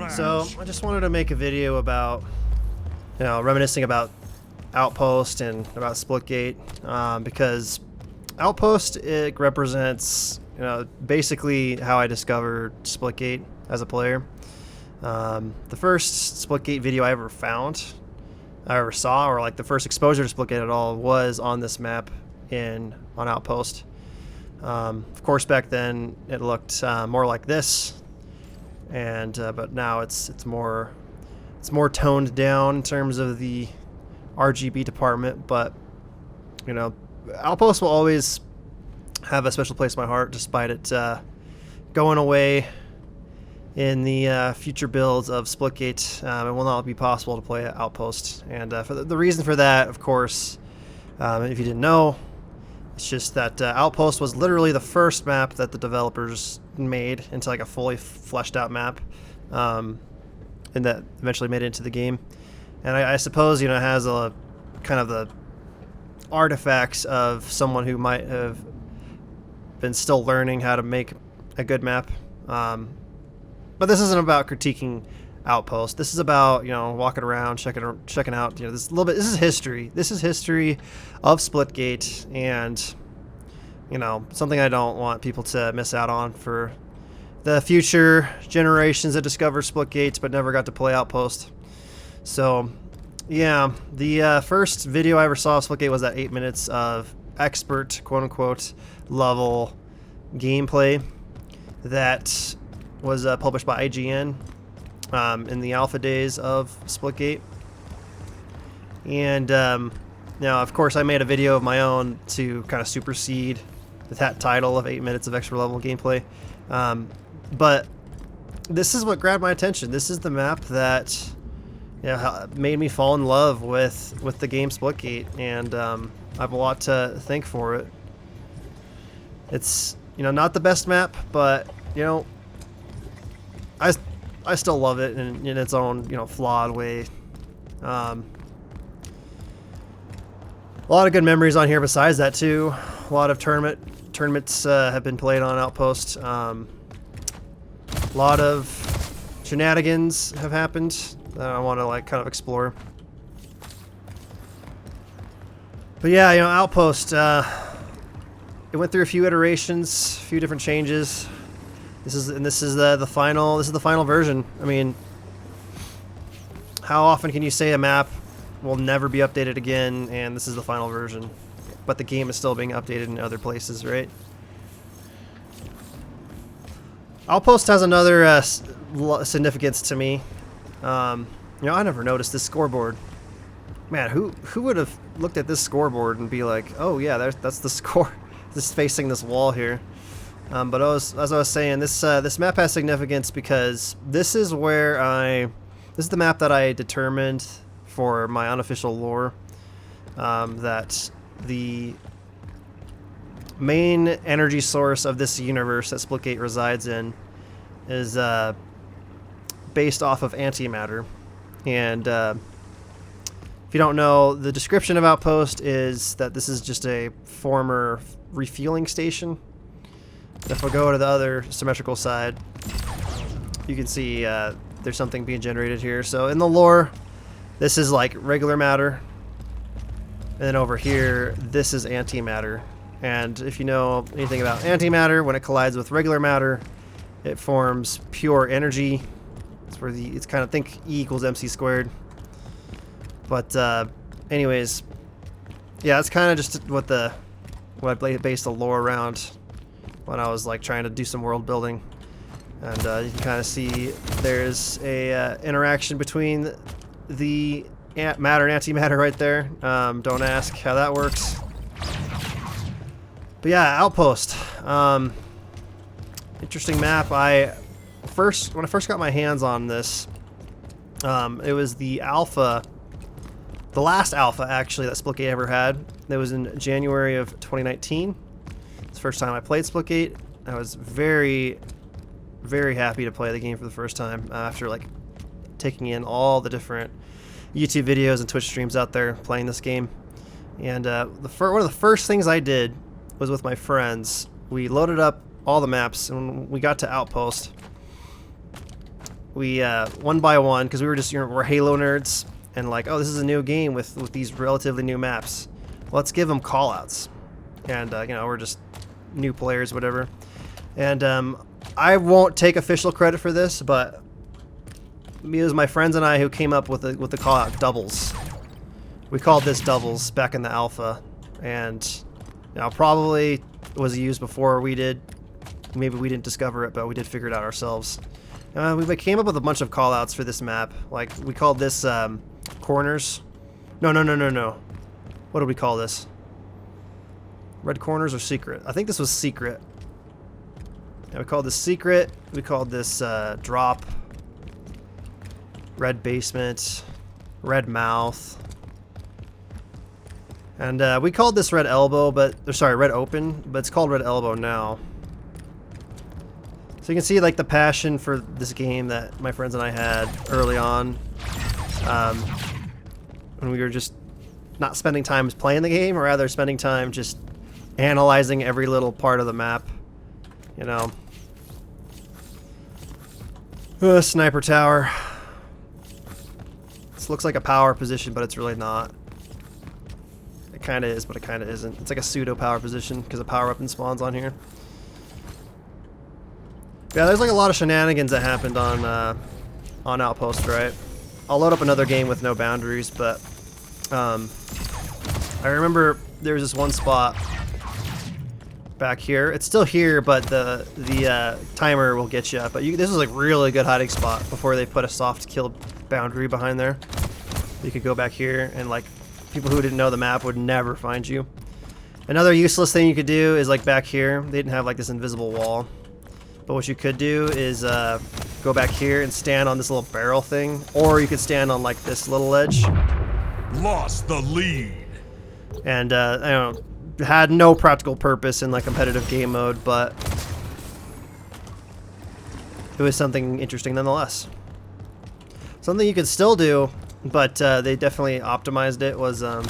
So I just wanted to make a video about, reminiscing about Outpost and about Splitgate, because Outpost, it represents, basically how I discovered Splitgate as a player. The first Splitgate video I ever saw, or like the first exposure to Splitgate at all, was on this map on Outpost. Of course, back then it looked more like this, and but now it's more toned down in terms of the RGB department. But Outpost will always have a special place in my heart, despite it going away in the future builds of Splitgate. It will not be possible to play Outpost, and for the reason for that, of course, if you didn't know, it's just that Outpost was literally the first map that the developers made into like a fully fleshed out map, and that eventually made it into the game. And I suppose it has a kind of the artifacts of someone who might have been still learning how to make a good map. But this isn't about critiquing Outpost. This is about walking around, checking out. This little bit. This is history. This is history of Splitgate, and something I don't want people to miss out on for the future generations that discover Splitgate but never got to play Outpost. So, yeah, the first video I ever saw of Splitgate was that 8 minutes of expert, quote-unquote, level gameplay that was published by IGN in the alpha days of Splitgate. And now, of course, I made a video of my own to kind of supersede that title of 8 minutes of extra level gameplay. But this is what grabbed my attention. This is the map that made me fall in love with the game Splitgate, and I have a lot to thank for it. It's not the best map, but I still love it in its own flawed way. A lot of good memories on here besides that too. A lot of tournaments have been played on Outpost. A lot of shenanigans have happened that I want to kind of explore. But yeah, Outpost, it went through a few iterations, a few different changes. This is the final version. I mean, how often can you say a map will never be updated again, and this is the final version, but the game is still being updated in other places, right? Outpost has another significance to me. I never noticed this scoreboard. Man, who would have looked at this scoreboard and be like, oh yeah, that's the score. This is facing this wall here. But as I was saying, this map has significance because this is the map that I determined for my unofficial lore, that the main energy source of this universe that Splitgate resides in is based off of antimatter. And if you don't know, the description of Outpost is that this is just a former refueling station. If we go to the other symmetrical side, you can see there's something being generated here. So in the lore, this is like regular matter, and then over here, this is antimatter. And if you know anything about antimatter, when it collides with regular matter, it forms pure energy. It's where it's kind of, think E equals MC squared. But anyways, yeah, it's kind of just what I based the lore around when I was trying to do some world building. And you can kind of see there's a interaction between the matter and antimatter right there. Don't ask how that works. But yeah, Outpost. Interesting map. When I first got my hands on this, it was the alpha, the last alpha actually that Splitgate ever had. It was in January of 2019. It's the first time I played Splitgate. I was very, very happy to play the game for the first time after taking in all the different YouTube videos and Twitch streams out there playing this game. And one of the first things I did was with my friends. We loaded up all the maps, and when we got to Outpost, we one by one, because we were just, you know, we're Halo nerds, and like, oh, this is a new game with these relatively new maps. Let's give them callouts, and you know, we're just new players, whatever. And I won't take official credit for this, but it was my friends and I who came up with the call out doubles. We called this doubles back in the alpha, and you know, probably was used before we did. Maybe we didn't discover it, but we did figure it out ourselves. We came up with a bunch of call outs for this map. Like, we called this corners. No. What did we call this? Red corners or secret? I think this was secret. Yeah, we called this secret. We called this drop. Red basement. Red mouth. And we called this red elbow, or sorry, red open, but it's called red elbow now. So you can see like the passion for this game that my friends and I had early on, when we were just not spending time playing the game, or rather spending time just analyzing every little part of the map, you know. Sniper tower. This looks like a power position, but it's really not. It kind of is, but it kind of isn't. It's like a pseudo power position because a power weapon spawns on here. Yeah, there's like a lot of shenanigans that happened on Outpost, right? I'll load up another game with no boundaries, but I remember there was this one spot back here. It's still here, but the timer will get you. But this is like really good hiding spot before they put a soft kill boundary behind there. You could go back here, and like people who didn't know the map would never find you. Another useless thing you could do is like back here. They didn't have like this invisible wall. But what you could do is go back here and stand on this little barrel thing, or you could stand on like this little ledge. Lost the lead. And I don't know, had no practical purpose in like competitive game mode, but it was something interesting nonetheless. Something you could still do, but they definitely optimized it. Was so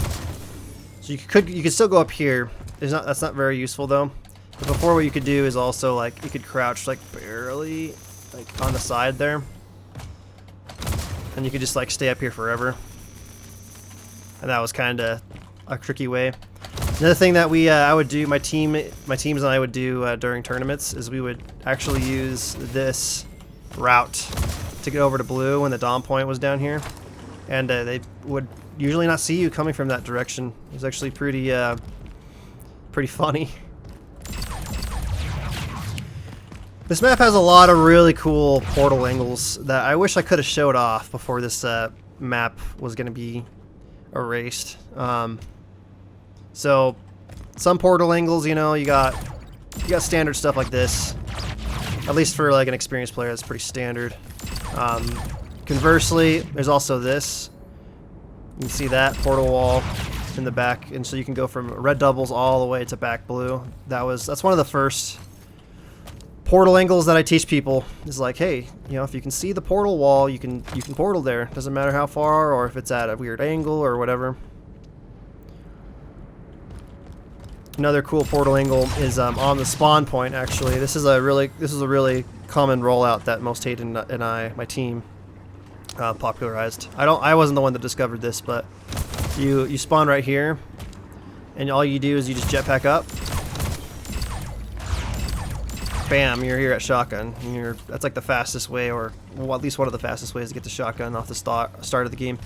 you could still go up here. That's not very useful though. But before, what you could do is also like you could crouch like barely like on the side there, and you could just like stay up here forever. And that was kind of a tricky way. Another thing that I would do, my teams and I would do during tournaments is we would actually use this route to get over to blue when the Dawn point was down here, and they would usually not see you coming from that direction. It was actually pretty funny. This map has a lot of really cool portal angles that I wish I could have showed off before this map was going to be erased. So some portal angles, you know, you got standard stuff like this. At least for like an experienced player, that's pretty standard. Conversely, there's also this. You can see that portal wall in the back, and so you can go from red doubles all the way to back blue. That's one of the first portal angles that I teach people. Is like, hey, you know, if you can see the portal wall, you can portal there. Doesn't matter how far or if it's at a weird angle or whatever. Another cool portal angle is on the spawn point. Actually, this is a really common rollout that Most Hated and my team popularized. I wasn't the one that discovered this, but you spawn right here, and all you do is you just jetpack up. Bam! You're here at shotgun. That's like the fastest way, or well, at least one of the fastest ways to get the shotgun off the start of the game.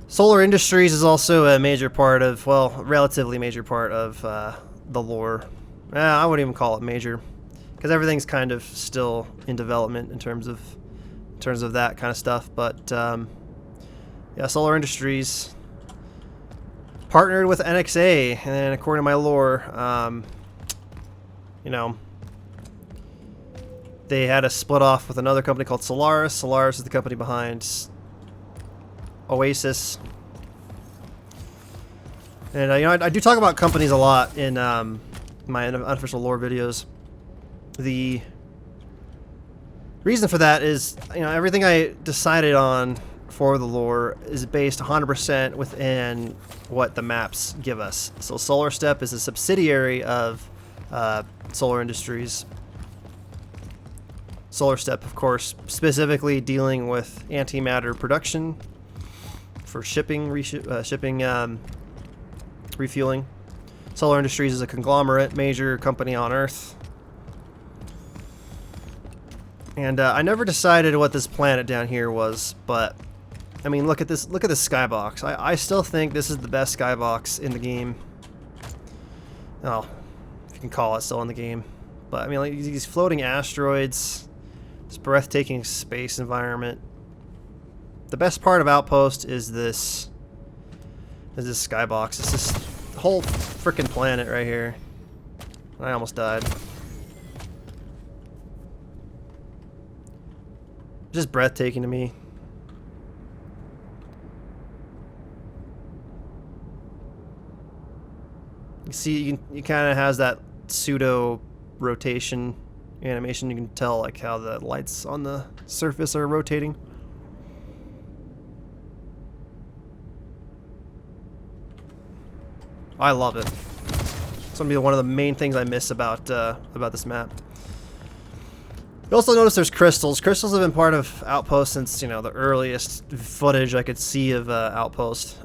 Solar Industries is also a major part of, well, relatively major part of the lore. I wouldn't even call it major, because everything's kind of still in development in terms of that kind of stuff. But yeah, Solar Industries partnered with NXA, and according to my lore, you know, they had a split off with another company called Solaris. Solaris is the company behind Oasis. And you know, I do talk about companies a lot in my unofficial lore videos. The reason for that is, you know, everything I decided on for the lore is based 100% within what the maps give us. So Solar Step is a subsidiary of Solar Industries. Solar Step, of course, specifically dealing with antimatter production for shipping, refueling. Solar Industries is a conglomerate, major company on Earth. And I never decided what this planet down here was, but I mean, look at this skybox. I still think this is the best skybox in the game. Oh, if you can call it still in the game. But I mean, like these floating asteroids, this breathtaking space environment. The best part of Outpost is this skybox. It's this whole freaking planet right here. I almost died. Just breathtaking to me. You see, you kind of has that pseudo rotation animation. You can tell like how the lights on the surface are rotating. I love it. It's gonna be one of the main things I miss about this map. You also notice there's crystals. Crystals have been part of Outpost since, you know, the earliest footage I could see of Outpost.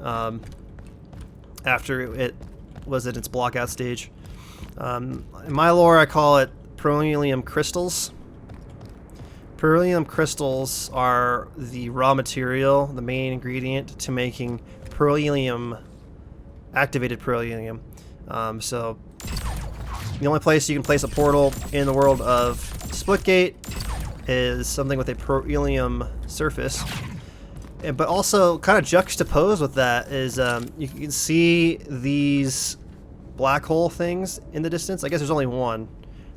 After it was at its blockout stage. In my lore, I call it beryllium crystals. Beryllium crystals are the raw material, the main ingredient to making beryllium, activated beryllium. So the only place you can place a portal in the world of Splitgate is something with a beryllium surface. But also kind of juxtaposed with that is you can see these black hole things in the distance. I guess there's only one.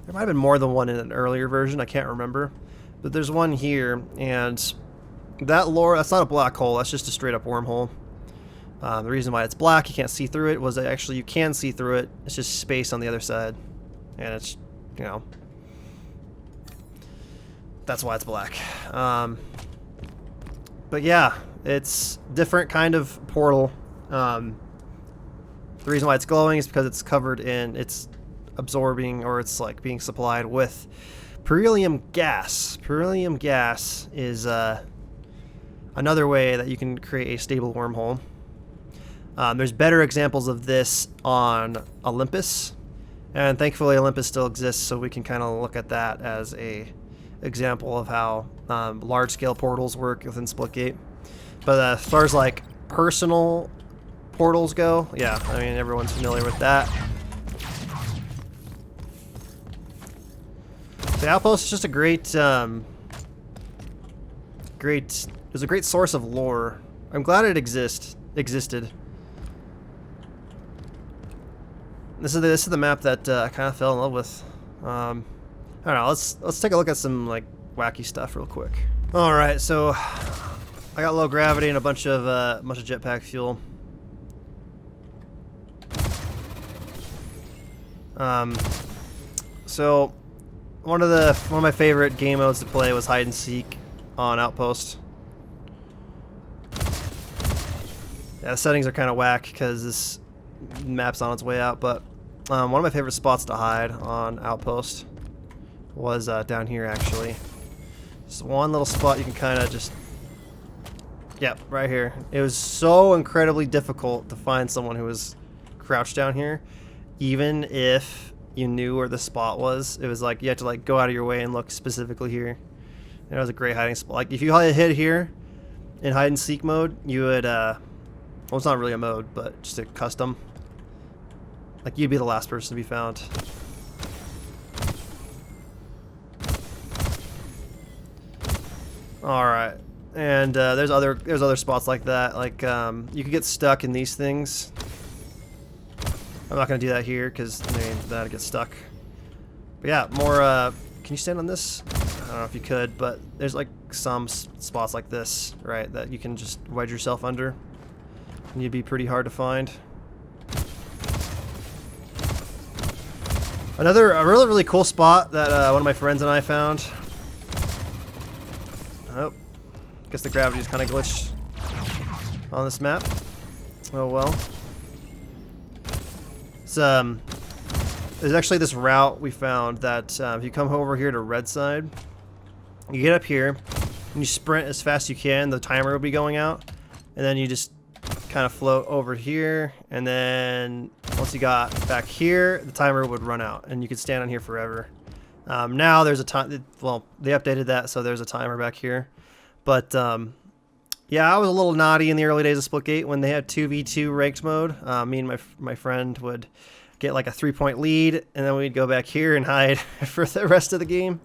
There might have been more than one in an earlier version. I can't remember. But there's one here, and that lore, that's not a black hole. That's just a straight up wormhole. The reason why it's black, you can't see through it, was that actually you can see through it. It's just space on the other side. And it's, you know, that's why it's black. But yeah, it's different kind of portal. The reason why it's glowing is because it's covered in, it's absorbing, or it's like being supplied with beryllium gas. Beryllium gas is another way that you can create a stable wormhole. There's better examples of this on Olympus, and thankfully Olympus still exists, so we can kind of look at that as a example of how large-scale portals work within Splitgate. But as far as like personal portals go, yeah, I mean everyone's familiar with that. The Outpost is just a great, it was a great source of lore. I'm glad it existed. This is the map that I kind of fell in love with. I don't know. Let's take a look at some like wacky stuff real quick. All right, so I got low gravity and a bunch of jetpack fuel. So one of my favorite game modes to play was hide and seek on Outpost. Yeah, the settings are kind of whack because this map's on its way out, but one of my favorite spots to hide on Outpost was down here, actually. Just one little spot you can kind of just... Yep, right here. It was so incredibly difficult to find someone who was crouched down here, even if you knew where the spot was. It was like you had to like go out of your way and look specifically here. And it was a great hiding spot. Like if you hid here in hide and seek mode, you would well, it's not really a mode, but just a custom. Like you'd be the last person to be found. All right, and there's other spots like that. Like you could get stuck in these things. I'm not gonna do that here because I mean that'd get stuck. But yeah, more. Can you stand on this? I don't know if you could, but there's like some spots like this, right, that you can just wedge yourself under, and you'd be pretty hard to find. A really cool spot that one of my friends and I found. Oh, guess the gravity just kind of glitched. on this map. Oh well. It's, there's actually this route we found that if you come over here to red side, you get up here and you sprint as fast as you can, the timer will be going out, and then you just kind of float over here, and then once you got back here, the timer would run out and you could stand on here forever. Now there's a time, well, they updated that, so there's a timer back here. But yeah, I was a little naughty in the early days of Splitgate when they had 2v2 ranked mode. Me and my friend would get like a 3-point lead, and then we'd go back here and hide for the rest of the game.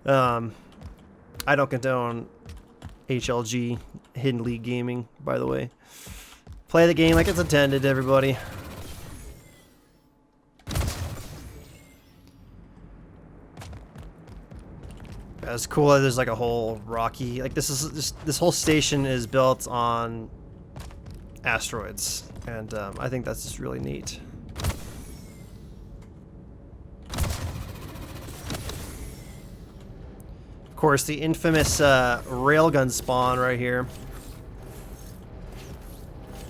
I don't condone HLG, Hidden League Gaming, by the way. Play the game like it's intended, everybody. It's cool that there's like a whole rocky, like this whole station is built on asteroids, and I think that's just really neat. Of course, the infamous railgun spawn right here.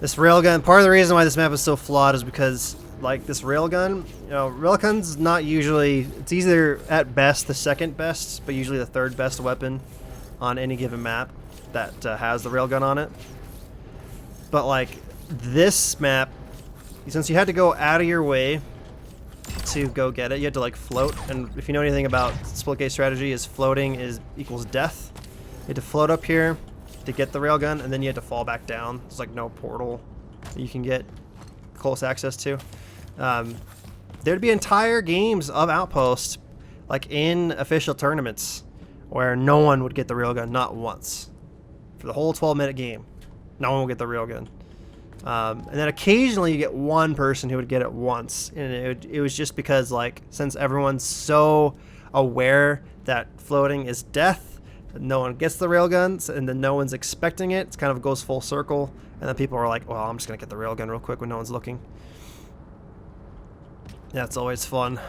This railgun, part of the reason why this map is so flawed is because, like, this railgun, you know, railgun's not usually, it's either at best the second best, but usually the third best weapon on any given map that has the railgun on it. But, like, this map, since you had to go out of your way to go get it, you had to, like, float, and if you know anything about Splitgate strategy, is floating equals death. You had to float up here to get the railgun, and then you had to fall back down. There's like no portal that you can get close access to. There'd be entire games of Outpost, like in official tournaments, where no one would get the railgun, not once. For the whole 12-minute game, no one would get the railgun. And then occasionally you get one person who would get it once, and it was just because, like, since everyone's so aware that floating is death, no one gets the railguns, and then no one's expecting it. It kind of goes full circle, and then people are like, well, I'm just going to get the railgun real quick when no one's looking. That's always fun.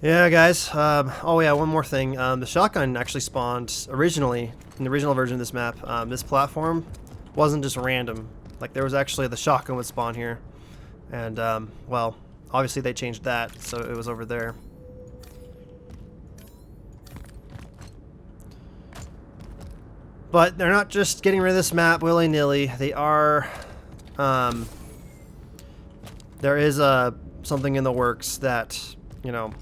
Yeah, guys. Oh, yeah, one more thing. The shotgun actually spawned originally, in the original version of this map. This platform wasn't just random. Like, there was actually, the shotgun would spawn here. And, well, obviously they changed that, so it was over there. But they're not just getting rid of this map willy-nilly. They are, there is something in the works that, you know,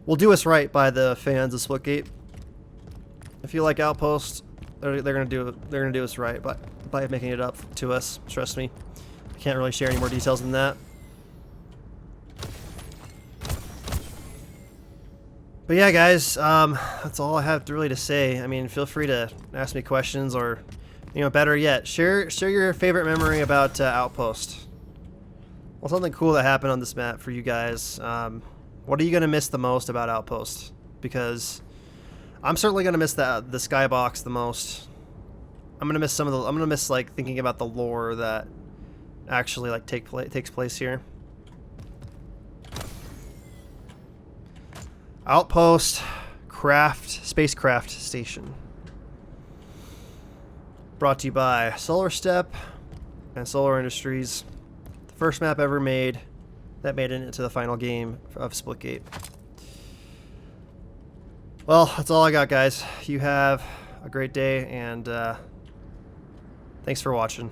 will do us right by the fans of Splitgate. If you like Outpost, they're gonna do us right by making it up to us. Trust me. I can't really share any more details than that. But yeah, guys, that's all I have really to say. I mean, feel free to ask me questions, or, you know, better yet, share your favorite memory about Outpost. Well, something cool that happened on this map for you guys. What are you gonna miss the most about Outpost? Because I'm certainly gonna miss the skybox the most. I'm gonna miss like thinking about the lore that actually like takes place here. Outpost spacecraft station. Brought to you by Solar Step and Solar Industries. The first map ever made that made it into the final game of Splitgate. Well, that's all I got, guys. You have a great day, and thanks for watching.